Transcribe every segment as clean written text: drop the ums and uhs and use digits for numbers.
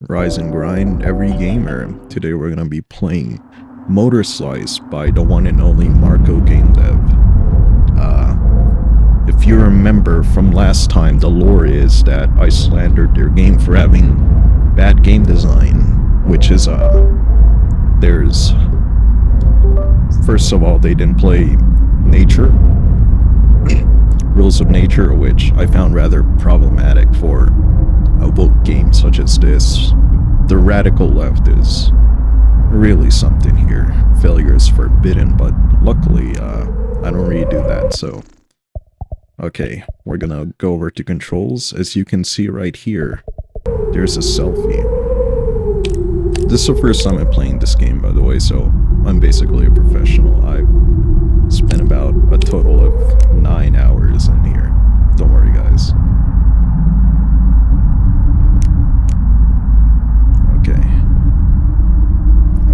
Rise and Grind Every Gamer. Today we're gonna be playing Motorslice by the one and only Marco Game Dev. If you remember from last time, the lore is that I slandered their game for having bad game design, which is there's first of all they didn't play nature, rules of nature, which I found rather problematic for a woke game such as this. The radical left is really something here. Failure is forbidden, but luckily, I don't really do that, so... Okay, we're gonna go over to controls. As you can see right here, there's a selfie. This is the first time I'm playing this game, by the way, so I'm basically a professional. I've spent about a total of 9 hours in here. Don't worry, guys. Okay.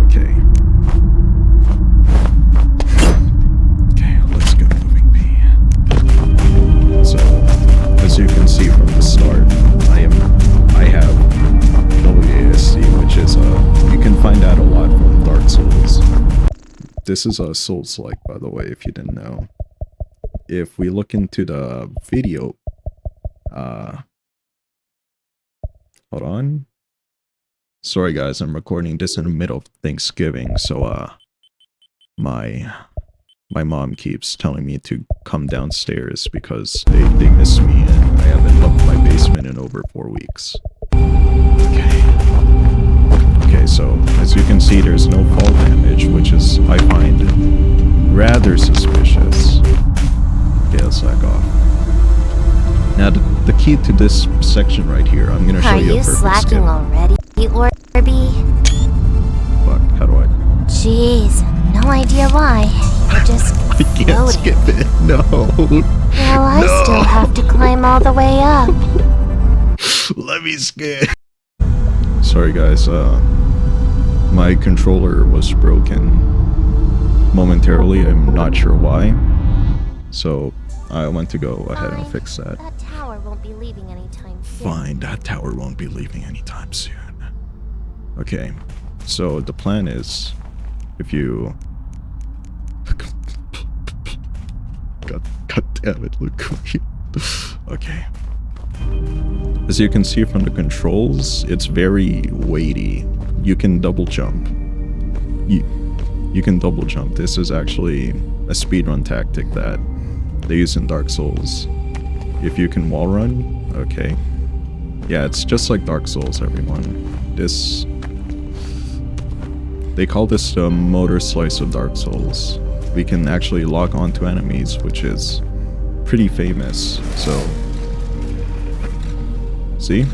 Okay. Okay, let's go, moving P. So, as you can see from the start, I have WASD, which is, you can find out a lot from Dark Souls. This is a Souls-like, by the way, if you didn't know. If we look into the video, hold on. Sorry guys, I'm recording this in the middle of Thanksgiving, so my mom keeps telling me to come downstairs because they miss me and I haven't left my basement in over 4 weeks. Okay, so as you can see, there's no fall damage, which is, I find, rather suspicious. Okay, let's back off. Now, the key to this section right here, I'm gonna show you a perfect skip. Are you slacking already, Orby? Fuck, how do I? Jeez, no idea why. You're just I can't floating. skip it, no. Well, I No. still have to climb all the way up. Let me skip. Sorry guys, my controller was broken momentarily, I'm not sure why. So, I went to go ahead and fix that. That tower won't be leaving anytime soon. Fine, that tower won't be leaving anytime soon. Okay, so the plan is, if you... God damn it, look. Okay. As you can see from the controls, it's very weighty. You can double jump. You can double jump. This is actually a speedrun tactic that they use in Dark Souls. If you can wall run, okay. Yeah, it's just like Dark Souls, everyone. This... They call this the Motorslice of Dark Souls. We can actually lock onto enemies, which is pretty famous, so... See?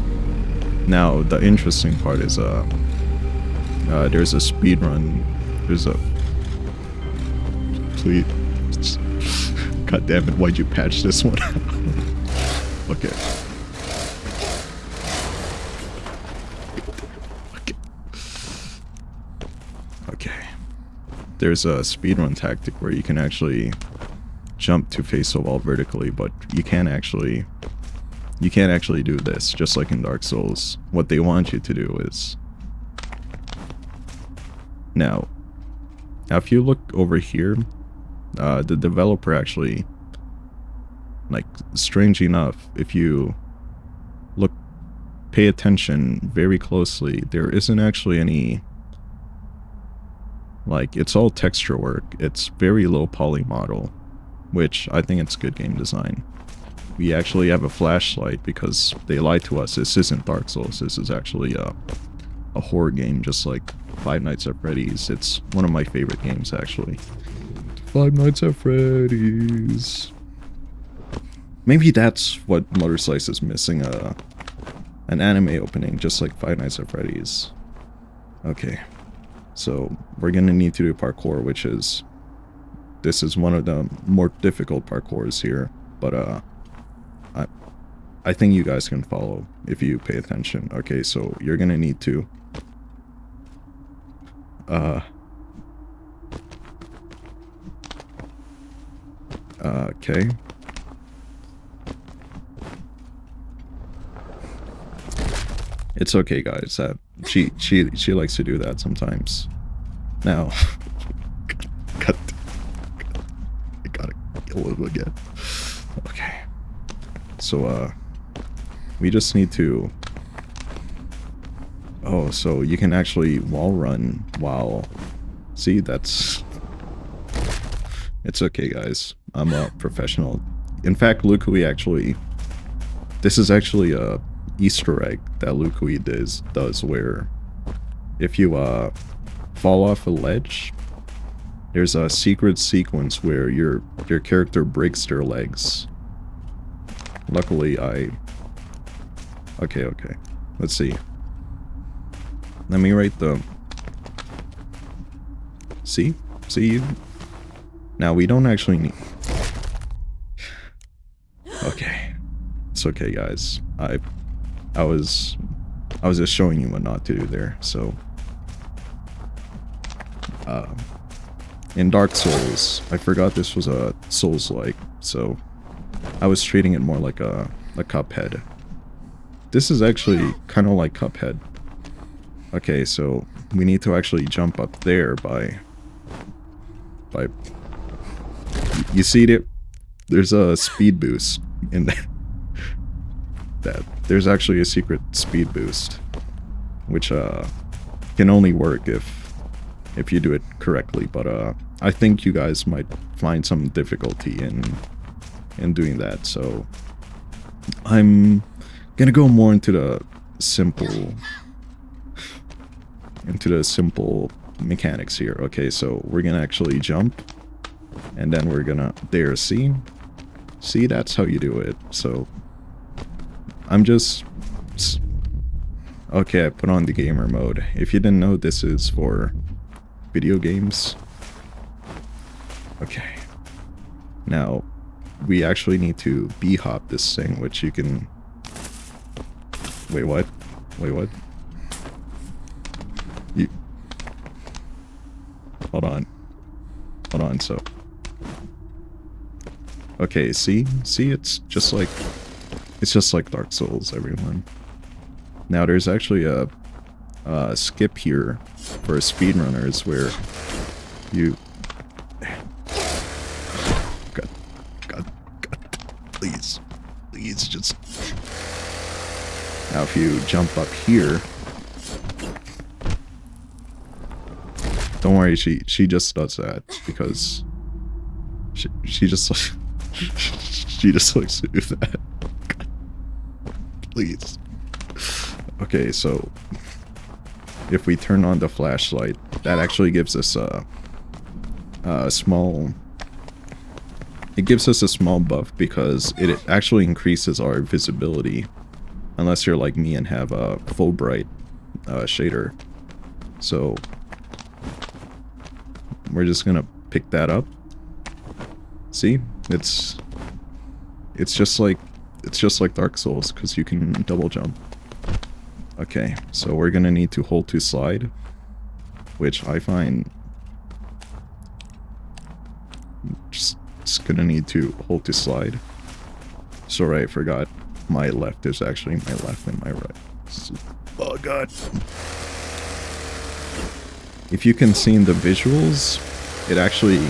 Now, the interesting part is, there's a speedrun. There's a... Please... God damn it, why'd you patch this one? Okay. Okay. There's a speedrun tactic where you can actually jump to face the wall vertically, but you can't actually do this, just like in Dark Souls. What they want you to do is... Now, if you look over here, the developer actually, like, strangely enough, if you pay attention very closely, there isn't actually any, like, it's all texture work. It's very low poly model, which I think it's good game design. We actually have a flashlight because they lied to us. This isn't Dark Souls. This is actually a horror game, just like Five Nights at Freddy's. It's one of my favorite games, actually. Five Nights at Freddy's. Maybe that's what Motorslice is missing, an anime opening, just like Five Nights at Freddy's. Okay, so we're gonna need to do parkour, which is... This is one of the more difficult parkours here, but I think you guys can follow if you pay attention. Okay, so you're gonna need to... Okay. It's okay, guys. She likes to do that sometimes. Now, got, I gotta kill him again. Okay. So we just need to. Oh, so you can actually wall run while. See, that's. It's okay, guys. I'm a professional. In fact, Lukui actually. This is actually a Easter egg that Lukui does where if you fall off a ledge, there's a secret sequence where your character breaks their legs. Luckily, Okay. Let's see. Let me write the... See? Now, we don't actually need... Okay. It's okay, guys. I was just showing you what not to do there, so... in Dark Souls, I forgot this was a Souls-like, so... I was treating it more like a Cuphead. This is actually kind of like Cuphead. Okay, so we need to actually jump up there by... You see it? There's a speed boost in that. There's actually a secret speed boost, which can only work if you do it correctly. But I think you guys might find some difficulty in doing that. So I'm gonna go more into the simple mechanics here. Okay, so we're gonna actually jump, and then we're gonna see, that's how you do it. So I'm just okay, I put on the gamer mode. If you didn't know, this is for video games. Okay, now we actually need to b-hop this thing, which you can... Wait, what? You... Hold on, so... Okay, see, it's just like Dark Souls, everyone. Now there's actually a skip here for speedrunners where you... God, please, just... Now if you jump up here... Don't worry, she just does that because she just she just likes to do that. God, please. Okay, so if we turn on the flashlight, that actually gives us a small... It gives us a small buff because it actually increases our visibility, unless you're like me and have a full bright shader. So we're just gonna pick that up. See, it's just like Dark Souls because you can double jump. Okay, so we're gonna need to hold to slide, which I find just gonna need to hold to slide. Sorry, I forgot. My left is actually my left and my right. Oh god. If you can see in the visuals, it actually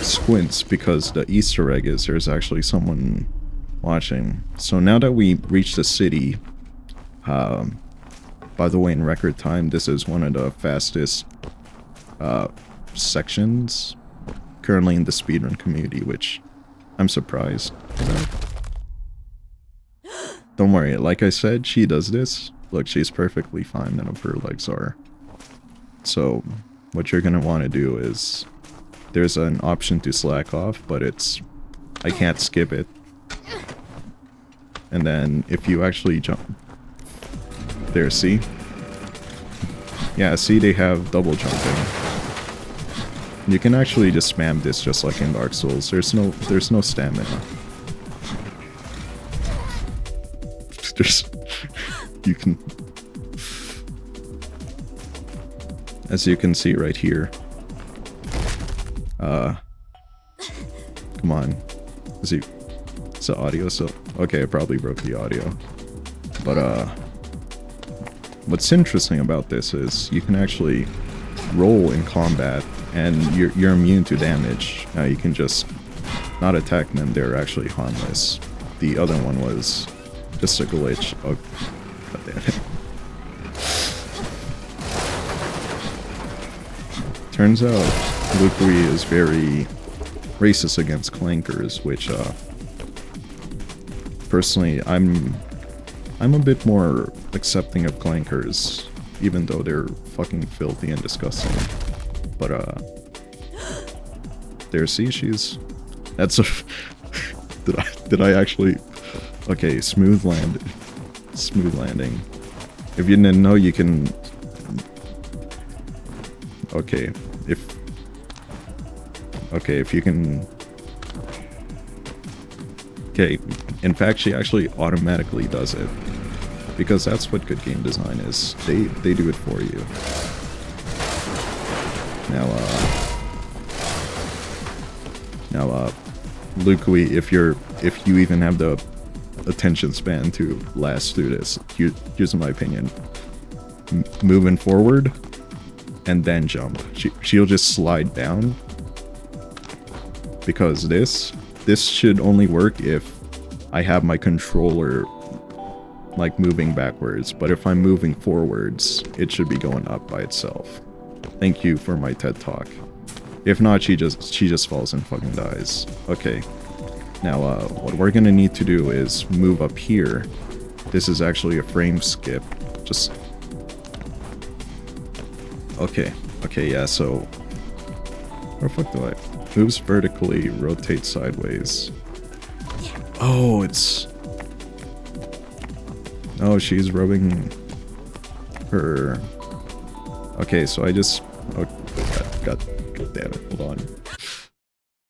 squints because the Easter egg is there's actually someone watching. So now that we reached the city, by the way, in record time, this is one of the fastest sections currently in the speedrun community, which I'm surprised about. Don't worry, like I said, she does this. Look, she's perfectly fine, none of her legs are. So, what you're gonna want to do is, there's an option to slack off, but I can't skip it. And then, if you actually jump... There, see? Yeah, see, they have double jumping. You can actually just spam this just like in Dark Souls. There's no stamina. You can... As you can see right here. Come on. Is the audio so... Okay, I probably broke the audio. But, what's interesting about this is you can actually roll in combat, and you're immune to damage. Now you can just not attack them; they're actually harmless. The other one was just a glitch. Oh, god damn it! Turns out Luke Lee is very racist against clankers, which personally I'm a bit more accepting of clankers, even though they're fucking filthy and disgusting. But there, see, she's that's a did I actually, okay, smooth landing. If you didn't know, you can, okay, if you can, okay, in fact she actually automatically does it, because that's what good game design is. They do it for you. Now Luke, if you even have the attention span to last through this, here's my opinion. Moving forward and then jump. She'll just slide down, because this should only work if I have my controller like moving backwards, but if I'm moving forwards, it should be going up by itself. Thank you for my TED talk. If not, she just falls and fucking dies. Okay. Now, what we're gonna need to do is move up here. This is actually a frame skip. Just... Okay, yeah, so... Where the fuck do I... Moves vertically, rotate sideways. Oh, it's... Oh, she's rubbing her... Okay, so I just... Oh, God damn it, hold on.